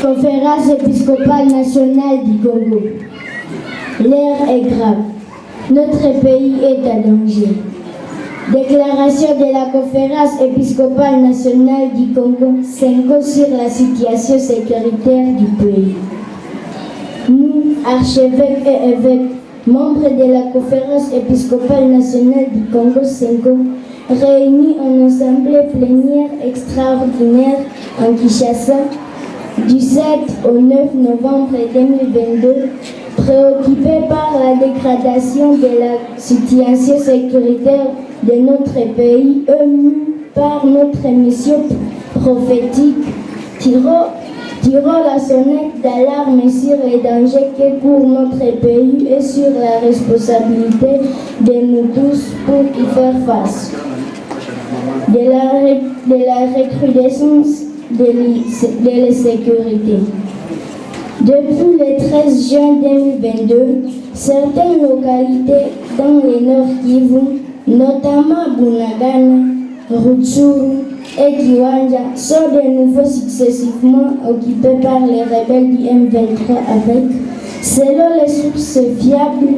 Conférence épiscopale nationale du Congo. L'heure est grave. Notre pays est à danger. Déclaration de la Conférence épiscopale nationale du Congo, Sengo, sur la situation sécuritaire du pays. Nous, archevêques et évêques, membres de la Conférence épiscopale nationale du Congo, Sengo, réunis en assemblée plénière extraordinaire en Kinshasa, du 7 au 9 novembre 2022, préoccupés par la dégradation de la situation sécuritaire de notre pays, émus par notre mission prophétique, tirant la sonnette d'alarme sur les dangers que court notre pays et sur la responsabilité de nous tous pour y faire face. De la recrudescence de l'insécurité. Depuis le 13 juin 2022, certaines localités dans le Nord Kivu, notamment Bunagana, Rutshuru et Kiwanja, sont de nouveau successivement occupées par les rebelles du M23 avec, selon les sources fiables,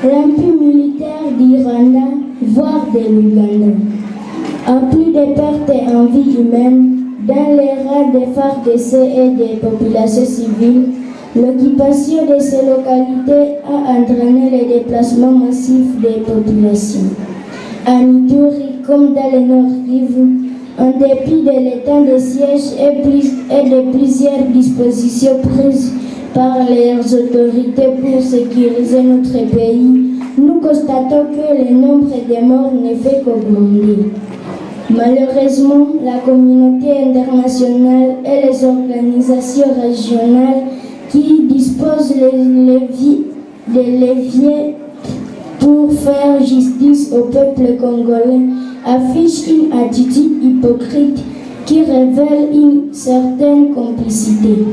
l'appui militaire du Rwanda, voire de l'Ouganda. En plus de pertes en vie humaine, dans les rangs des FARDC et des populations civiles, l'occupation de ces localités a entraîné le déplacement massif des populations. À Ituri, comme dans le Nord Kivu, en dépit de l'état de siège et de plusieurs dispositions prises par les autorités pour sécuriser notre pays, nous constatons que le nombre de morts ne fait qu'augmenter. Malheureusement, la communauté internationale et les organisations régionales qui disposent de leviers pour faire justice au peuple congolais affichent une attitude hypocrite qui révèle une certaine complicité.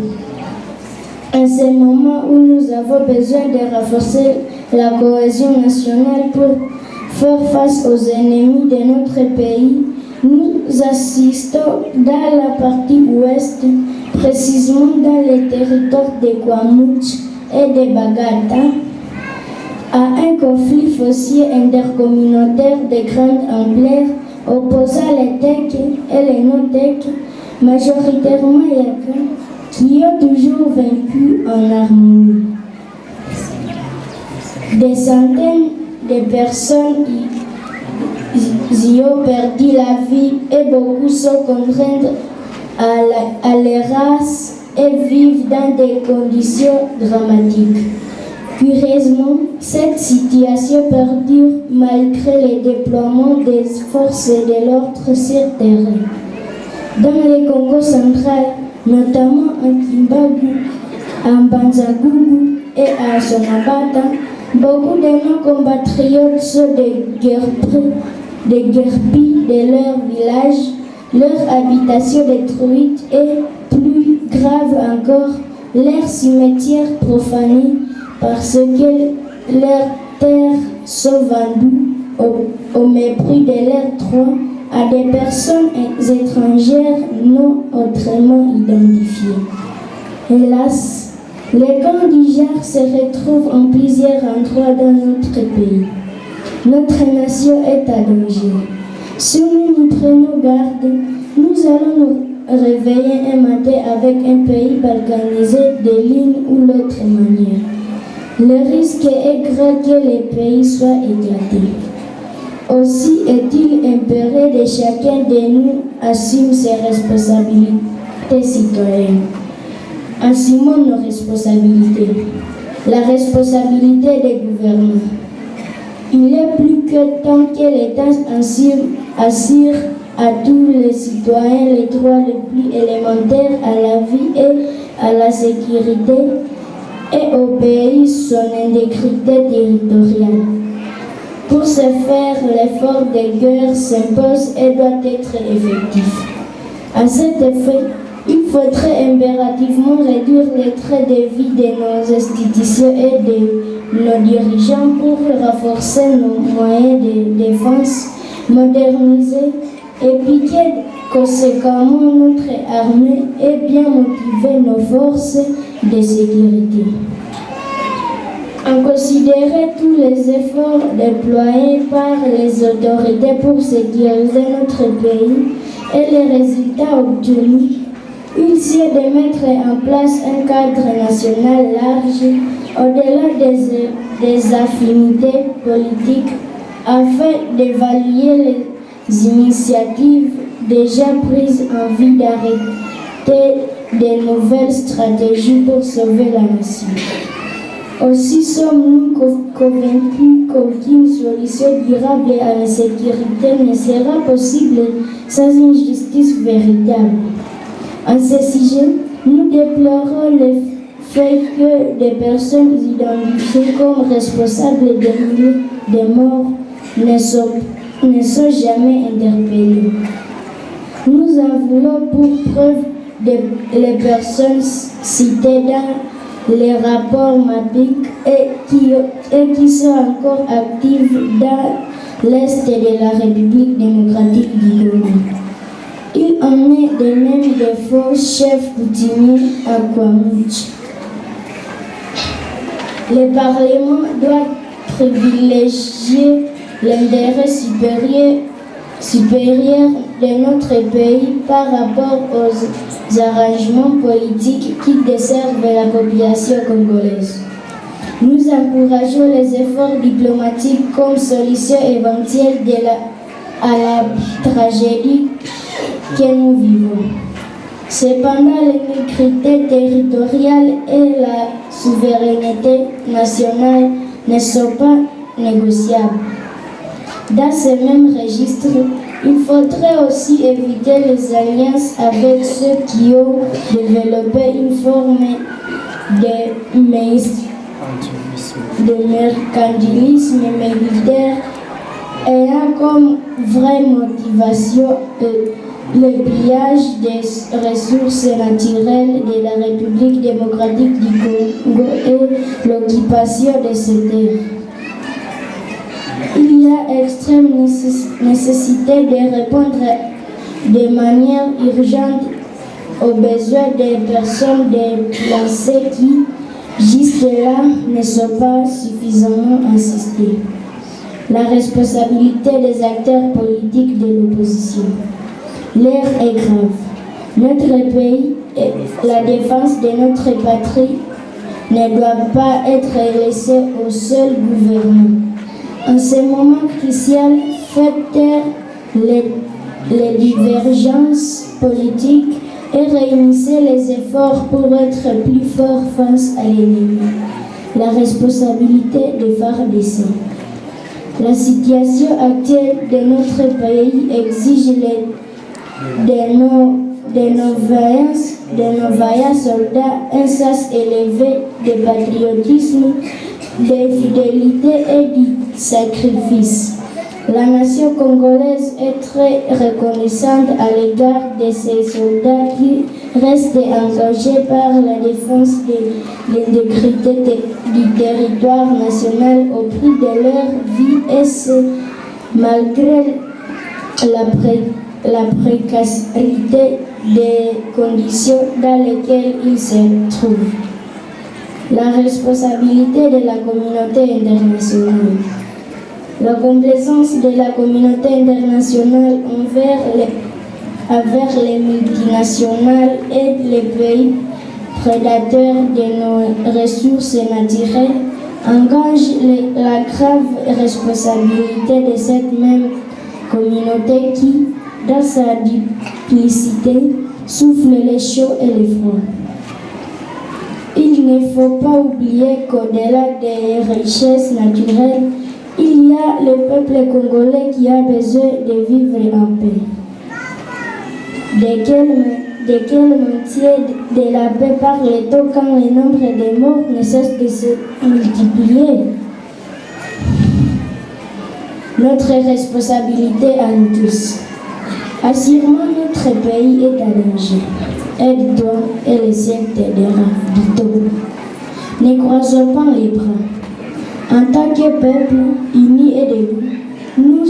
En ce moment où nous avons besoin de renforcer la cohésion nationale pour faire face aux ennemis de notre pays, nous assistons dans la partie ouest, précisément dans les territoires de Kwamouch et de Bagata, à un conflit foncier intercommunautaire de grande ampleur opposant les TEC et les non-TEC, majoritairement Yaka, qui ont toujours vaincu en harmonie. Des centaines de personnes y ont perdu la vie et beaucoup sont contraints à l'errance et vivent dans des conditions dramatiques. Curieusement, cette situation perdure malgré le déploiement des forces de l'ordre sur terrain. Dans le Congo central, notamment en Kimbagu, en Banzagungu et à Sonabata, beaucoup de nos compatriotes sont déguerpis de leur village, leur habitation détruite et, plus grave encore, leurs cimetières profanés parce que leurs terres sont vendues au mépris de leurs droits à des personnes étrangères non autrement identifiées. Hélas, les camps du genre se retrouvent en plusieurs endroits dans notre pays. Notre nation est à danger. Si nous nous prenons garde, nous allons nous réveiller un matin avec un pays balkanisé de l'une ou l'autre manière. Le risque est grand que les pays soient éclatés. Aussi est-il impéré de chacun de nous assumer ses responsabilités citoyennes. Assumons nos responsabilités. La responsabilité des gouvernants. Il est plus que temps que l'État assure à tous les citoyens les droits les plus élémentaires à la vie et à la sécurité et au pays son intégrité territoriale. Pour ce faire, l'effort de guerre s'impose et doit être effectif. À cet effet, il faudrait impérativement réduire les traits de vie de nos institutions et de nos dirigeants pour renforcer nos moyens de défense, moderniser et Conséquemment, notre armée est bien motivée, nos forces de sécurité. On considérait tous les efforts déployés par les autorités pour sécuriser notre pays et les résultats obtenus. Il sied de mettre en place un cadre national large, au-delà des affinités politiques, afin d'évaluer les initiatives déjà prises en vue d'arrêter de nouvelles stratégies pour sauver la nation. Aussi sommes-nous convaincus qu'aucune solution durable à la sécurité ne sera possible sans une justice véritable. En ce sujet, nous déplorons le fait que des personnes identifiées comme responsables des milliers de morts ne sont jamais interpellées. Nous en voulons pour preuve les personnes citées dans les rapports MAPIC et qui sont encore actives dans l'Est de la République démocratique du Congo. Il en est de même des faux chefs coutumiers à Kwamouch. Le Parlement doit privilégier l'intérêt supérieur de notre pays par rapport aux arrangements politiques qui desservent la population congolaise. Nous encourageons les efforts diplomatiques comme solution éventuelle à la tragédie que nous vivons. Cependant, l'intégrité territoriale et la souveraineté nationale ne sont pas négociables. Dans ce même registre, il faudrait aussi éviter les alliances avec ceux qui ont développé une forme de mercantilisme militaire ayant comme vraie motivation le pillage des ressources naturelles de la République démocratique du Congo et l'occupation de ces terres. Il y a extrême nécessité de répondre de manière urgente aux besoins des personnes déplacées qui, jusque-là, ne sont pas suffisamment assistées. La responsabilité des acteurs politiques de l'opposition. L'heure est grave. Notre pays et la défense de notre patrie ne doivent pas être laissés au seul gouvernement. En ce moment crucial, faites taire les divergences politiques et réunissez les efforts pour être plus forts face à l'ennemi. La responsabilité des FARDC. La situation actuelle de notre pays exige de nos vaillants soldats un sens élevé de patriotisme, de fidélité et de sacrifice. La nation congolaise est très reconnaissante à l'égard de ces soldats qui restent engagés par la défense de l'intégrité du territoire national au prix de leur vie et ce, malgré la précarité des conditions dans lesquelles ils se trouvent. La responsabilité de la communauté internationale. La complaisance de la communauté internationale envers les multinationales et les pays prédateurs de nos ressources naturelles engage la grave responsabilité de cette même communauté qui, dans sa duplicité, souffle les chauds et les froids. Il ne faut pas oublier qu'au-delà des richesses naturelles, il y a le peuple congolais qui a besoin de vivre en paix. De quel maintien de la paix parle-t-on quand le nombre de morts ne cesse de se multiplier? Notre responsabilité à nous tous. Assurément, notre pays est en danger. Aide-toi et le ciel t'aidera, dit-on. Ne croisons pas les bras. En tant que peuple uni et debout, nous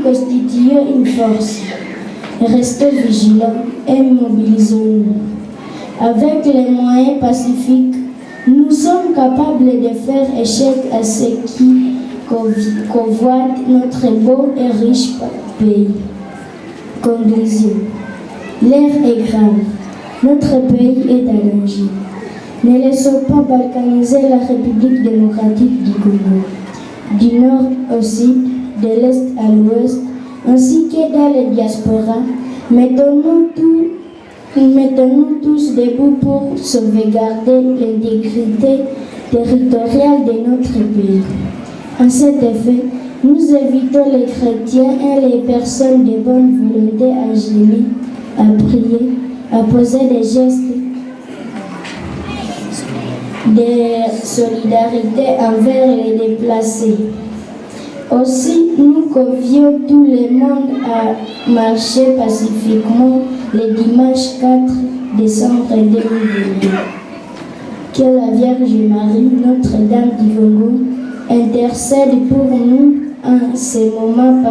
constituons une force. Restez vigilants et mobilisons-nous. Avec les moyens pacifiques, nous sommes capables de faire échec à ceux qui convoitent notre beau et riche pays. Conclusion. L'heure est grave. Notre pays est en danger. Ne laissons pas balkaniser la République démocratique du Congo, du nord au sud, de l'est à l'ouest, ainsi que dans les diasporas. Mettons-nous tous debout pour sauvegarder l'intégrité territoriale de notre pays. En cet effet, nous invitons les chrétiens et les personnes de bonne volonté à jeûner, à prier, à poser des gestes de solidarité envers les déplacés. Aussi, nous convions tout le monde à marcher pacifiquement le dimanche 4 décembre 2022. Que la Vierge Marie, Notre-Dame du Congo, intercède pour nous en ces moments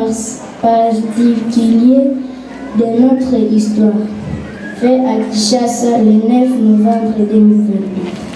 particuliers de notre histoire. Fait à Kinshasa le 9 novembre 2022.